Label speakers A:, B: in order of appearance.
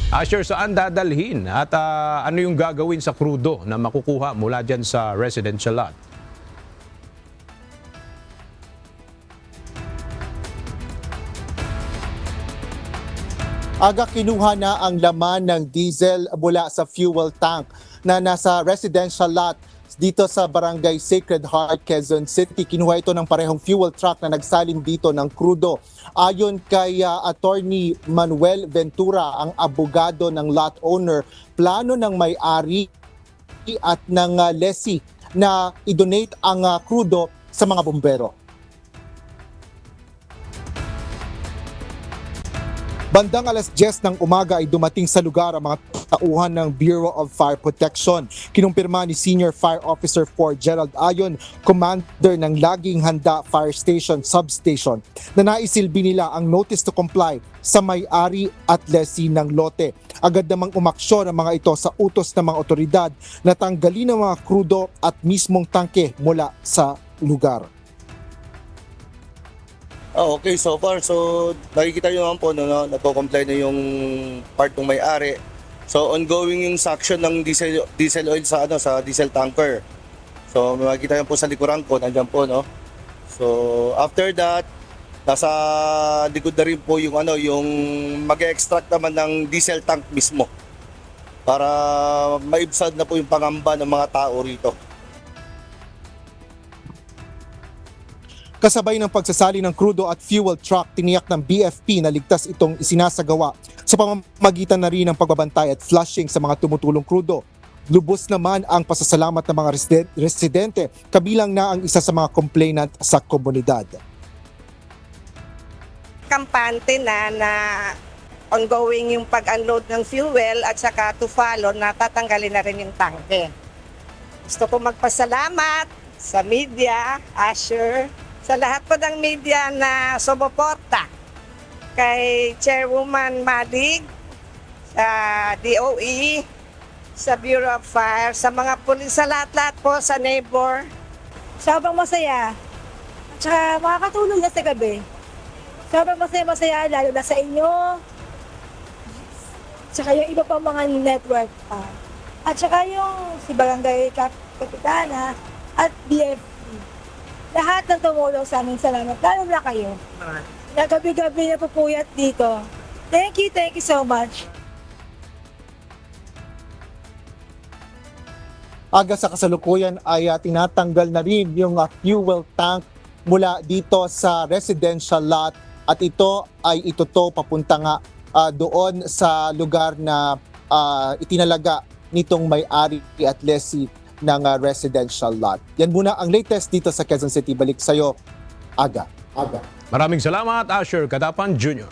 A: Asher, saan dadalhin at ano yung gagawin sa krudo na makukuha mula dyan sa residential lot?
B: Aga kinuha na ang laman ng diesel mula sa fuel tank na nasa residential lot dito sa Barangay Sacred Heart, Quezon City. Kinuha ito ng parehong fuel truck na nagsalin dito ng krudo. Ayon kay Attorney Manuel Ventura, ang abogado ng lot owner, plano ng may-ari at ng lessee na i-donate ang krudo sa mga bumbero. Bandang alas 10 ng umaga ay dumating sa lugar ang mga tauhan ng Bureau of Fire Protection. Kinumpirma ni Senior Fire Officer 4 Gerald Ayon, commander ng Laging Handa Fire Station Substation, na naisilbi nila ang notice to comply sa may-ari at lessee ng lote. Agad namang umaksyon ang mga ito sa utos ng mga otoridad na tanggalin ang mga krudo at mismong tangke mula sa lugar.
C: Okay, so far, so nakikita nyo naman po, nagko-comply na yung part ng may-ari. So ongoing yung suction ng diesel oil sa diesel tanker. So makikita nyo po sa likuran ko, nandiyan po, no. So after that, nasa likod na rin po yung mag-extract naman ng diesel tank mismo para maibsad na po yung pangamba ng mga tao rito.
B: Kasabay ng pagsasali ng krudo at fuel truck, tiniyak ng BFP na ligtas itong isinasagawa sa pamamagitan na rin ng pagbabantay at flushing sa mga tumutulong krudo. Lubos naman ang pasasalamat ng mga residente, kabilang na ang isa sa mga complainant sa komunidad.
D: Kampante na ongoing yung pag-unload ng fuel at saka to follow na tatanggalin na rin yung tangke. Gusto ko magpasalamat sa media, Asher, sa lahat po ng media na sumuporta kay Chairwoman Madig, sa DOE, sa Bureau of Fire, sa mga pulis, sa lahat-lahat po, sa neighbor.
E: Sobrang masaya. At saka makakatulong na sa gabi. Sobrang masaya, lalo na sa inyo. Tsaka yung iba pang mga network pa. At saka yung si Barangay Kapitana at BFP. Lahat ng tumulong sa amin, salamat. Lalo na kayo. Na gabi-gabi na pupuyat dito. Thank you so much.
B: Aga sa kasalukuyan ay tinatanggal na rin yung fuel tank mula dito sa residential lot at ito ay ituto papunta nga doon sa lugar na itinalaga nitong may-ari at lessee ng residential lot. Yan muna ang latest dito sa Quezon City. Balik sa'yo, Aga.
A: Maraming salamat, Asher Kadapan Jr.